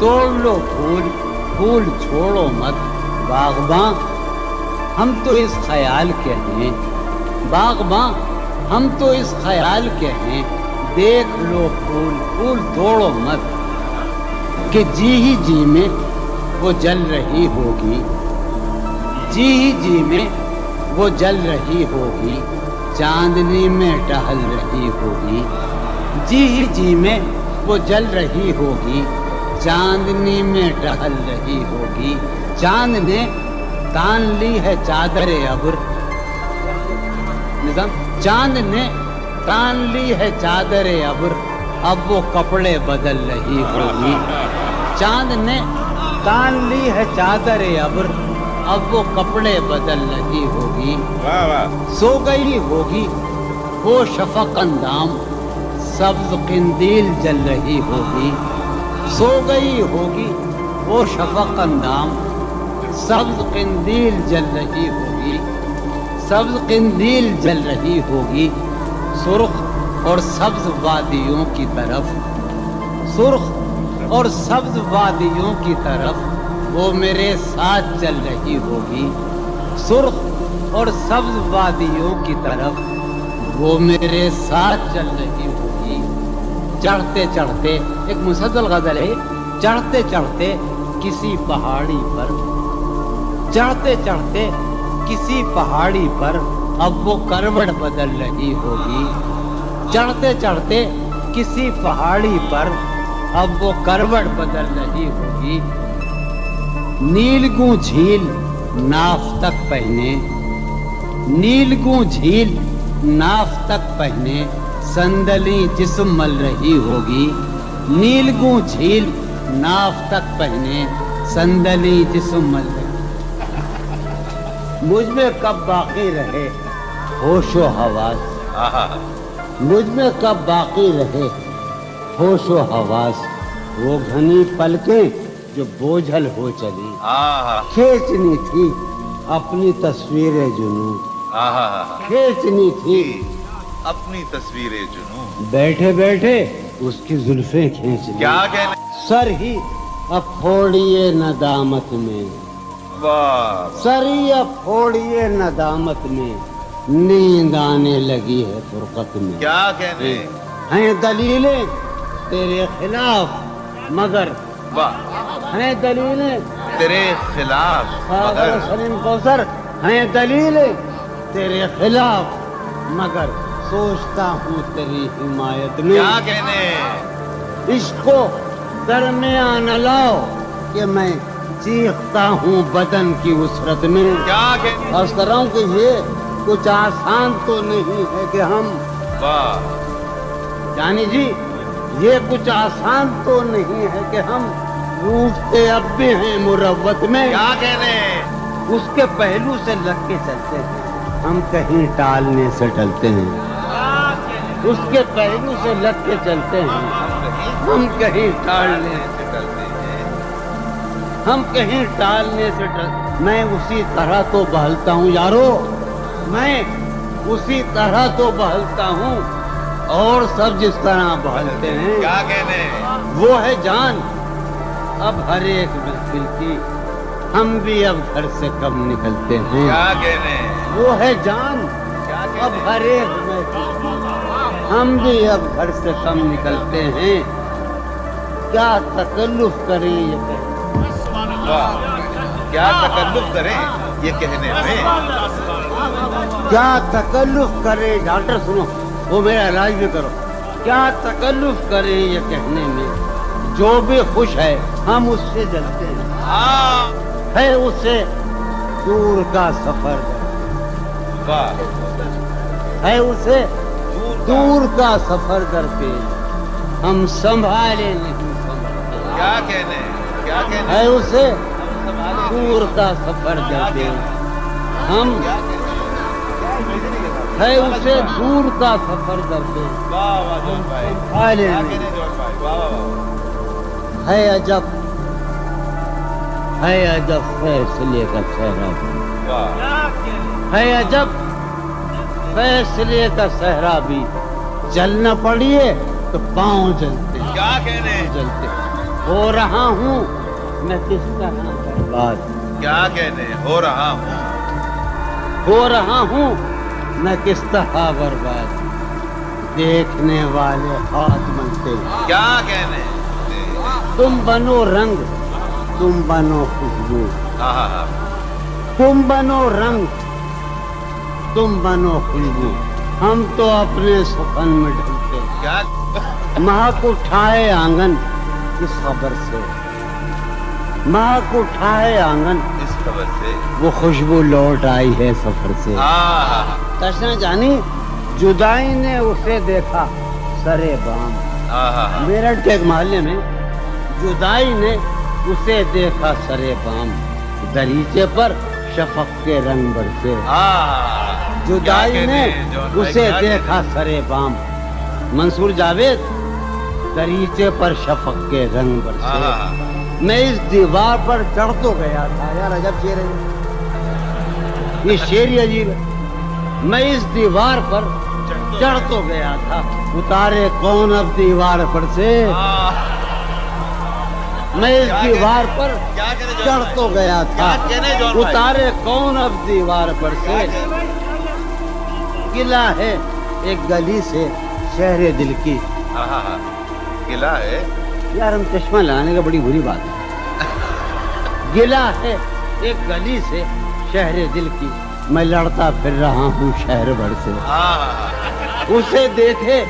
توڑ لو پھول پھول چھوڑو مت باغباں ہم تو اس خیال کے ہیں باغباں ہم تو اس خیال کے ہیں دیکھ لو پھول پھول توڑو مت کہ جی ہی جی میں وہ جل رہی ہوگی جی ہی جی میں وہ جل رہی ہوگی چاندنی میں ٹہل رہی ہوگی جی ہی جی میں وہ جل رہی ہوگی چاندنی میں ٹہل رہی ہوگی چاند نے تان لی ہے چادر ابر نظام چاند نے تان لی ہے چادر ابر اب وہ کپڑے بدل رہی ہوگی چاند نے تان لی ہے چادر ابر اب وہ کپڑے بدل رہی ہوگی واہ واہ سو گئی ہوگی وہ شفق اندام سبز قندیل جل رہی ہوگی سو گئی ہوگی وہ شفق اندام سبز قندیل جل رہی ہوگی سبز قندیل جل رہی ہوگی سرخ اور سبز وادیوں کی طرف سرخ اور سبز وادیوں کی طرف وہ میرے ساتھ چل رہی ہوگی سرخ اور سبز وادیوں کی طرف وہ میرے ساتھ چل رہی ہوگی چڑھتے چڑھتے ایک مسلسل غزل ہے چڑھتے چڑھتے کسی پہاڑی پر چڑھتے چڑھتے کسی پہاڑی پر اب وہ کروٹ بدل رہی ہوگی چڑھتے چڑھتے کسی پہاڑی پر اب وہ کروٹ بدل رہی ہوگی نیلگوں جھیل ناف تک پہنے نیلگوں جھیل ناف تک پہنے صندلی جسم مل رہی ہوگی نیلگوں جھیل ناف تک پہنے صندلی جسم مل رہی مجھ میں کب باقی رہے ہوش و حواس مجھ میں کب باقی رہے ہوش و حواس وہ گھنی پلکیں جو بوجھل ہو چلی کھینچنی تھی اپنی تصویر جنوں کھینچنی تھی اپنی تصویر جنوں بیٹھے بیٹھے اس کی زلفیں کھینچ لی کیا کہنے سر ہی اب پھوڑیے ندامت میں واہ سر ہی اب پھوڑیے ندامت میں نیند آنے لگی ہے فرقت میں کیا کہنے ہیں دلیلیں تیرے خلاف مگر واہ ہیں دلیلیں تیرے خلاف ساغر مگر سلیم کوثر ہیں دلیلیں تیرے خلاف مگر سوچتا ہوں تیری حمایت میں کیا کہنے عشق کو درمیان لاؤ کہ میں چیختا ہوں بدن کی وسرت میں کیا کہنے عرض کر رہا ہوں کہ یہ کچھ آسان تو نہیں ہے کہ ہم واہ جانی جی یہ کچھ آسان تو نہیں ہے کہ ہم روٹتے اب بھی ہیں مروت میں کیا کہنے اس کے پہلو سے لگ کے چلتے ہیں ہم کہیں ٹالنے سے ٹلتے ہیں اس کے پہلو سے لگ کے چلتے ہیں ہم کہیں ٹالنے سے ٹلتے ہیں ہم کہیں ٹالنے سے میں اسی طرح تو بہلتا ہوں یارو میں اسی طرح تو بہلتا ہوں اور سب جس طرح بہلتے ہیں کیا کہنے وہ ہے جان اب ہر ایک محفل کی ہم بھی اب گھر سے کم نکلتے ہیں کیا کہنے وہ ہے جان کیا اب کہنے ہر ایک محفل کی ہم بھی اب گھر سے کم نکلتے ہیں کیا تکلف کریں یہ کہنے واہ کیا تکلف کریں یہ کہنے میں کیا تکلف کرے ڈاکٹر سنو وہ میرا علاج بھی کرو کیا تکلف کرے یہ کہنے میں جو بھی خوش ہے ہم اس سے جلتے ہیں ہے اسے دور کا سفر واہ ہے اسے دور کا سفر درپیش ہم سنبھالے نہیں سنبھالتے کیا کہنے کیا کہنے ہے اسے دور کا سفر درپیش ہم ہے اسے دور کا سفر درپیش واہ واہ جوان بھائی سنبھالے کیا نہیں کہنے جوان بھائی واہ واہ واہ ہے عجب فیصلے کا صحرا بھی واہ ہے عجب فیصلے کا صحرا بھی چلنا پڑیے تو پاؤں جلتے کیا کہنے جلتے ہو رہا ہوں میں کس طرح برباد کیا کہنے ہو رہا ہوں ہو رہا ہوں میں کس طرح برباد دیکھنے والے ہاتھ بنتے ہیں کیا کہنے تم بنو رنگ تم بنو خوشبو ہاں ہاں ہاں تم بنو رنگ تم بنو خوشبو ہم تو اپنے سخن میں ڈھلتے ہیں کیا مہک اٹھائے آنگن اس خبر سے مہک اٹھائے آنگن اس خبر سے وہ خوشبو لوٹ آئی ہے سفر سے ہاں ہاں تشنا جانی جدائی نے اسے دیکھا سرے بام ہاں ہاں میرٹھ کے ایک محلے میں جدائی نے اسے دیکھا سرے بام دریچے پر شفق کے رنگ برسے ہاں جدائی نے اسے دیکھا سرے بام منصور جاوید دریچے پر شفق کے رنگ برسے میں اس دیوار پر چڑھ تو گیا تھا یار عجب شعر ہے یہ شعر ہی عجیب ہے میں اس دیوار پر چڑھ تو گیا تھا اتارے کون اب دیوار پر سے میں اس دیوار پر چڑھ تو گیا تھا اتارے کون اب دیوار پر سے گلا ہے ایک گلی سے شہر دل کی گلا ہے یار ہم چشمہ لگانے کا بڑی بری بات ہے گلا ہے ایک گلی سے شہر دل کی میں لڑتا پھر رہا ہوں شہر بھر سے اسے دیکھے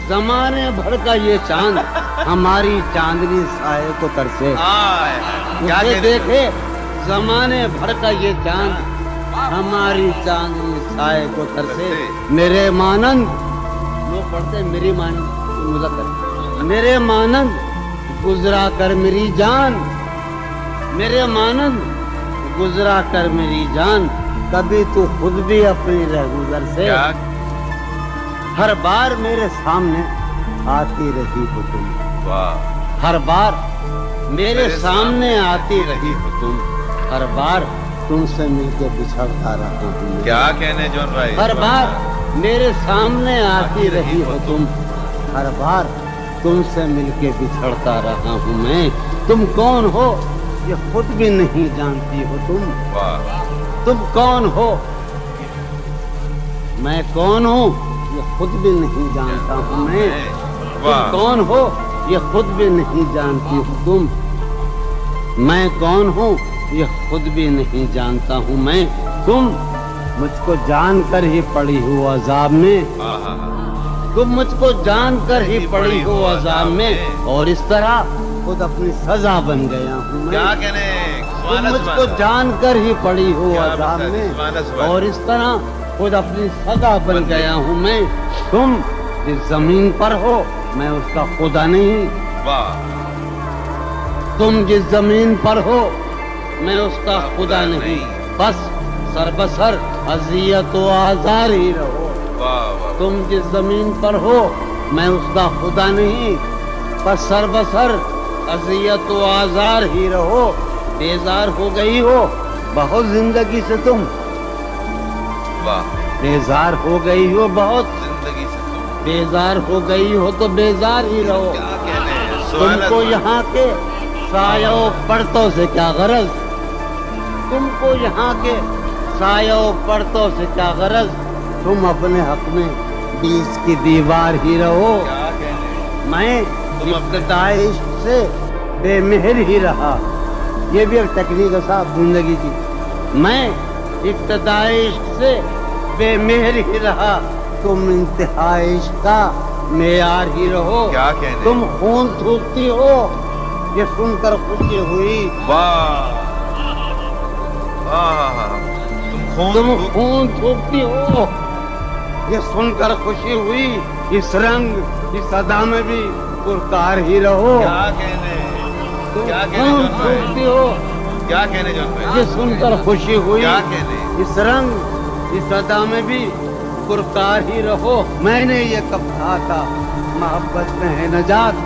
زمانے بھر کا یہ چاند ہماری چاندنی سائے کو ترسے اسے دیکھے زمانے بھر کا یہ چاند ہماری چاندنی سائے کو ترسے میرے مانند لوگ پڑھتے میری مانند مذکر میرے مانند گزرا کر میری جان میرے مانند گزرا کر میری جان کبھی تو خود بھی اپنی رہگزر سے ہر بار میرے سامنے آتی رہی ہو تم ہر بار میرے سامنے آتی رہی ہو تم ہر بار تم سے مل کے بچھڑتا رہا ہوں کیا کہنے جون بھائی ہر بار میرے سامنے آتی رہی ہو تم ہر بار تم سے مل کے بچھڑتا رہا ہوں میں تم کون ہو یہ خود بھی نہیں جانتی ہو تم کون ہو میں کون ہوں یہ خود بھی نہیں جانتا ہوں میں تم کون ہو یہ خود بھی نہیں جانتی ہو تم میں کون ہوں یہ خود بھی نہیں جانتا ہوں میں تم مجھ کو جان کر ہی پڑی ہو عذاب میں تم مجھ کو جان کر ہی پڑی ہو عذاب میں اور اس طرح خود اپنی سزا بن گیا ہوں میں تم مجھ کو جان کر ہی پڑی ہو عذاب میں اور اس طرح خود اپنی سزا بن گیا ہوں میں تم جس زمین پر ہو میں اس کا خدا نہیں تم جس زمین پر ہو میں اس کا خدا نہیں بس سر بسر اذیت و آزار ہی رہو تم جس زمین پر ہو میں اس کا خدا نہیں بس سر بسر اذیت و آزار ہی رہو بیزار ہو گئی ہو بہت زندگی سے تم بیزار ہو گئی ہو بہت زندگی سے بیزار ہو گئی ہو تو بیزار ہی رہو تم کو یہاں کے سایہ و پرتوں سے کیا غرض تم کو یہاں کے سایہ و پرتوں سے کیا غرض تم اپنے حق میں بیچ کی دیوار ہی رہو میں ابتدائی عشق سے بے مہر ہی رہا یہ بھی ایک تکنیک ہے صاحب زندگی کی میں ابتدائی عشق سے بے مہر ہی رہا تم انتہائی عشق کا معیار ہی رہو تم خون تھوکتی ہو یہ سن کر خوشی ہوئی تم خون تھوکتی ہو یہ سن کر خوشی ہوئی اس رنگ اس ادا میں بھی پرکار ہی رہو تم خون تھوکتی ہو یہ سن کر خوشی ہوئی اس رنگ اس ادا میں بھی پرکار ہی رہو میں نے یہ کب کہا تھا محبت میں ہے نجات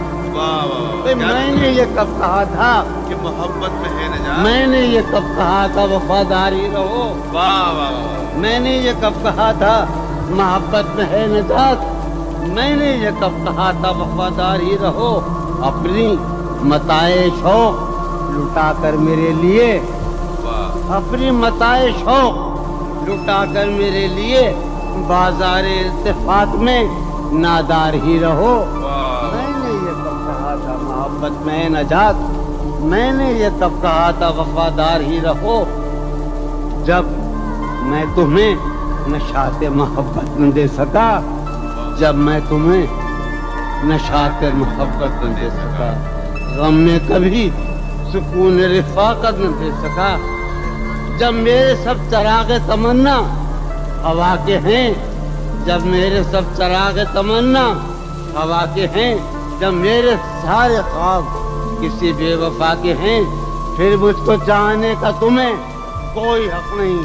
میں نے یہ کب کہا تھا کہ محبت میں ہے نجات میں نے یہ کب کہا تھا وفاداری رہو میں نے یہ کب کہا تھا محبت میں ہے نجات میں نے یہ کب کہا تھا وفاداری رہو اپنی متائے شوق لٹا کر میرے لیے، اپنی متائے شوق لٹا کر میرے لیے بازار التفات میں نادار ہی رہو۔ میں نے یہ تب کہا تھا محبت میں نجات، میں نے یہ تب کہا تھا وفادار ہی رہو، جب میں تمہیں نشاط محبت نہ دے سکا، جب میں تمہیں نشاط محبت نہ دے سکا، غم میں کبھی سکون رفاقت نہ دے سکا، جب میرے سب چراغ تمنا ہوا کے ہیں، جب میرے سب چراغ تمنا ہوا کے ہیں، جب میرے سارے خواب کسی بے وفا کے ہیں، پھر مجھ کو چاہنے کا تمہیں کوئی حق نہیں،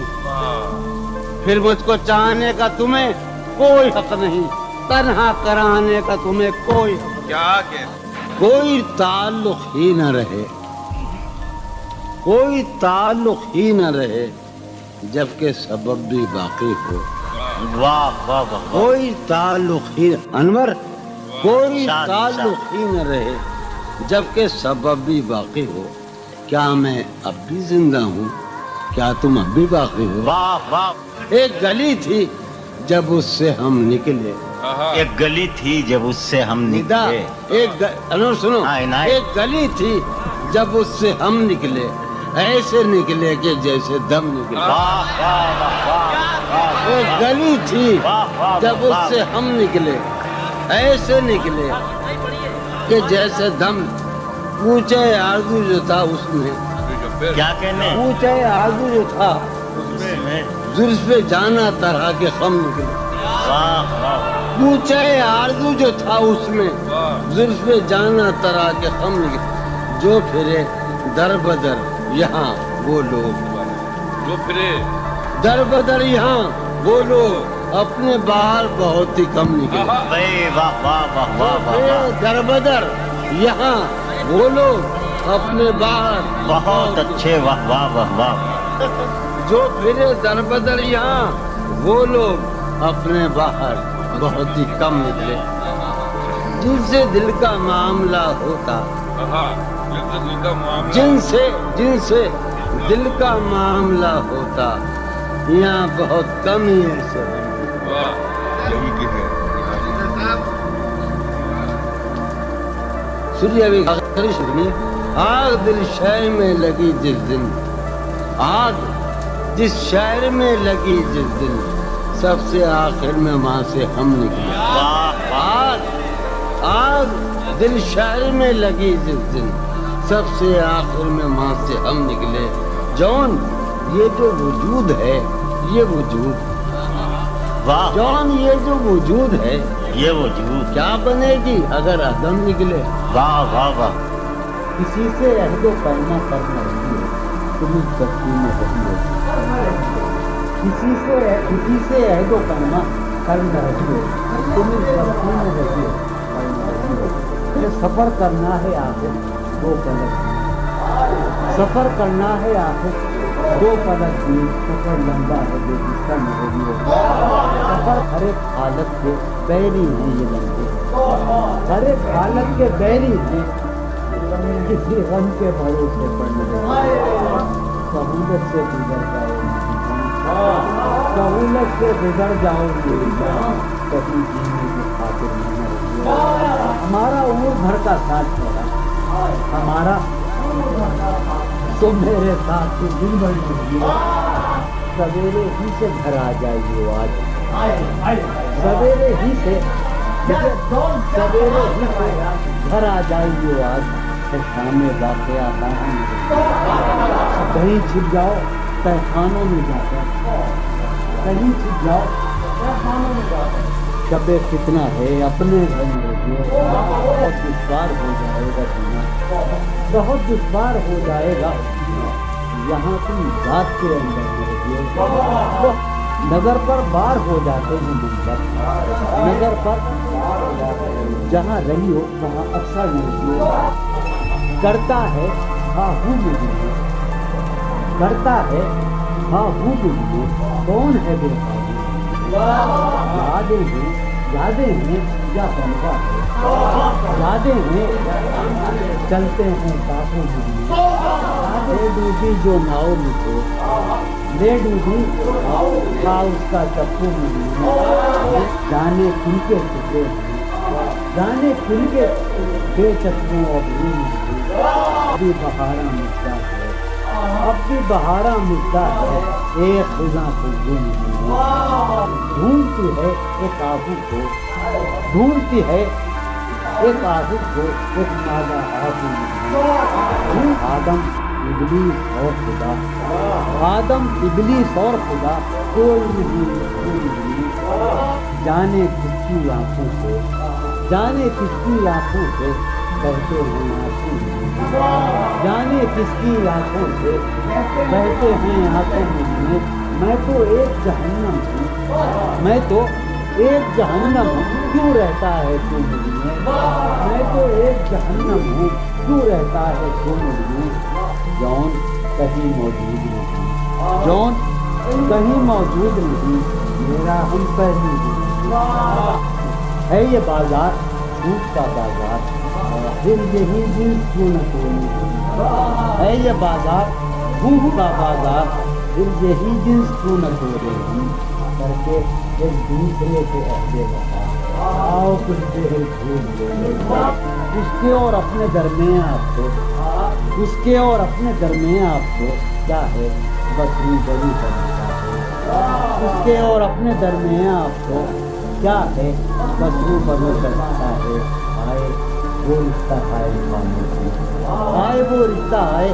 پھر مجھ کو چاہنے کا تمہیں کوئی حق نہیں، تنہا کرانے کا تمہیں کوئی حق، کیا کہتے؟ کوئی تعلق ہی نہ رہے، کوئی تعلق ہی نہ رہے جبکہ سبب بھی باقی ہو۔ واہ واہ واہ، کوئی تعلق ہی انور، کوئی تعلق ہی نہ رہے جبکہ سبب بھی باقی ہو۔ کیا میں اب بھی زندہ ہوں؟ کیا تم اب بھی باقی ہو؟ واہ واہ، ایک گلی تھی جب اس سے ہم نکلے، ایک گلی تھی جب اس سے ہم ندا نکلے، انور سنو، عنایت، ایک گلی تھی جب اس سے ہم نکلے، ایسے نکلے کہ جیسے دم نکلے۔ واہ واہ واہ واہ، ایک گلی تھی جب اس سے ہم نکلے، ایسے نکلے کہ جیسے دم، پوچھے آرزو جو تھا اس میں، کیا کہنے، پوچھے آرزو جو تھا زلف پہ جانا طرح کے خم نکلے، واہ واہ، پوچھے آرزو جو تھا اس میں زلف پہ جانا طرح کے خم نکلے، جو پھرے در بدر یہاں وہ لوگ، جو پھرے در بدر یہاں وہ لوگ اپنے باہر بہت ہی کم نکلے، واہ واہ واہ واہ واہ، در بدر یہاں وہ لوگ اپنے باہر بہت اچھے، واہ واہ واہ واہ، جو پھرے در بدر یہاں وہ لوگ اپنے باہر بہت ہی کم نکلے، جن سے دل کا معاملہ ہوتا، جن سے دل کا معاملہ ہوتا، یہاں بہت کم ہی ایسے سنیے ابھی آخری سنیے۔ آگ دل شہر میں لگی جس دن، آگ جس شہر میں لگی جس دن، سب سے آخر میں وہاں سے ہم نکلے، آگ دل شہر میں لگی جس دن، سب سے آخر میں وہاں سے ہم نکلے، جون یہ جو وجود ہے، یہ وجود، واہ، جون یہ جو وجود ہے یہ وجود، کیا بنے گی اگر عدم نکلے؟ واہ واہ واہ، کسی سے عہد و پیما کرنا رہیے تم اس بستی میں رہیے، کسی سے عہد و پیما کرنا رہیے تم اس بستی میں رہیے، یہ سفر کرنا ہے آخر دو پلک، سفر کرنا ہے آخر دو پلک بھی، سفر لمبا ہے جو جس کا نہیں، سفر ہر ایک حالت کے بیری ہیں یہ لمبے، ہر ایک حالت کے بیری ہیں، کسی غم کے بھروسے پر نہیں، سہولت سے گزر جاؤ، سہولت سے گزر جاؤ میری جان، کہیں جینے کی خاطر نہ رہیے، ہمارا عمر بھر کا ساتھ چھوڑا، ہمارا تم میرے ساتھ تو دن بھر رہیے، سویرے ہی سے گھر آ جائیے آج، سویرے ہی سے گھر آ جائیے آج، شام واقعہ کہیں چھپ جاؤ تہخانوں میں جا کر، کہیں چھپ جاؤ تہخانوں میں جا کر، شب فتنہ ہے اپنے گھر میں رہیے، بہت دشوار ہو جائے گا جینا، بہت دشوار ہو جائے گا یہاں تم ذات کے اندر میں رہیے، نظر پر بار ہو جاتے ہیں منظر، نظر پر جہاں رہی ہو وہاں اکثر نہیں ہو، کرتا ہے ہاں ہوں مجھے، کرتا ہے ہاں ہوں مجھے، کون ہے بے قابو، یادیں ہیں یا بنوا ہے، یادیں ہیں چلتے ہیں کافی لے ڈوبی جو ناؤ مجھے لے ڈوبی تھا اس کا چپو مجھے جانے کھل کے چکے جانے کھل کے بے چپوں اب بھی بہارا مجھا ہے اب بھی بہارا مجھا ہے ایک خزاں خوشبو ڈھونڈتی ہے ایک آہو کو ڈھونڈتی ہے ایک آہو کو ایک مادہ آہو آدم ابلیس اور خدا آدم ابلیس اور خدا کوئی نہیں جانے کس کی آنکھوں سے جانے کس کی آنکھوں سے بہتے ہیں آنسو جانے کس کی آنکھوں سے بہتے ہیں آنسو میں تو ایک جہنم ہوں میں تو ایک جہنم ہوں کیوں رہتا ہے تو میں تو ایک جہنم ہوں کیوں رہتا ہے تو جون کہیں موجود نہیں جون کہیں موجود نہیں میرا ہم پہلی ہے یہ بازار جھوٹ کا بازار دل یہی دل کیوں نہ توڑے ہے یہ بازار جھوٹ کا بازار دل یہی جنس کیوں نہ توڑے کر کے ایک دوسرے کے عہدے بتا آؤ کچھ دیر جھوٹ بولے اس کے اور اپنے درمیان آپ کو اس کے اور اپنے درمیان آپ کو کیا ہے بس یہ بڑی کرتا ہے اس کے اور اپنے درمیان آپ کو کیا ہے بس وہ بدل کرتا ہے آئے وہ رشتہ آئے خاموشی آئے وہ رشتہ آئے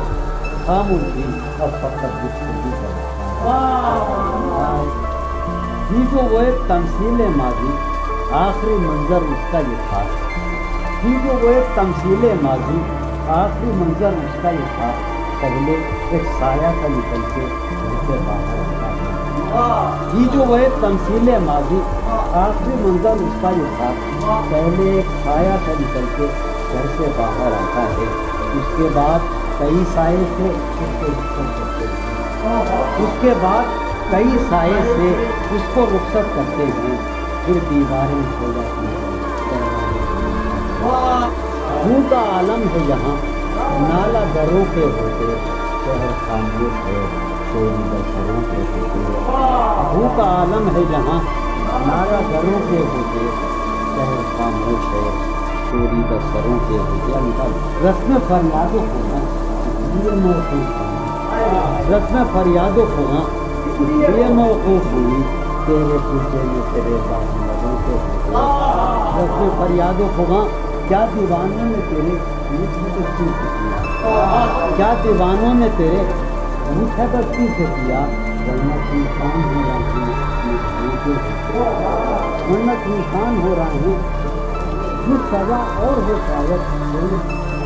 خاموشی اور فقط گفتگو کرتا ہے یہ جو وہ ایک تمثیل ماضی آخری منظر اس کا یہ تھا یہ جو وہ ایک تمثیل ماضی آخری منظر اس کا یہ تھا پہلے ایک سایہ کا نکل کے گھر سے باہر آتا ہے یہ جو وہ ایک تمثیل ماضی آخری منظر اس کا یہ تھا پہلے ایک سایہ کا نکل کے گھر سے باہر آتا ہے اس کے بعد کئی سائے سے اس کو رخصت کرتے ہیں اس کے بعد کئی سائے سے اس کو رخصت کرتے ہیں پھر دیواریں ہو جاتی ہیں خون کا عالم ہے یہاں نالا دروں کے ہوتے شہر خاموش ہے چوری دسروں کے ہوتے خون کا عالم ہے یہاں نالا دروں کے ہوتے شہر خاموش ہے چوری دسروں کے ہوتے رسم فریادوں کو یہ موقوف رسم فریادوں کو یہ موقوف ہوئی تیرے پوچھے میں تیرے لوگوں کے رسم فریادوں کو کیا دیوانوں نے تیرے کیا دیوانوں نے تیرے میٹھے بستی سے کیا ورنہ انسان ہو رہا ہے ورنہ انسان ہو رہا ہے یہ سزا اور ہو شاید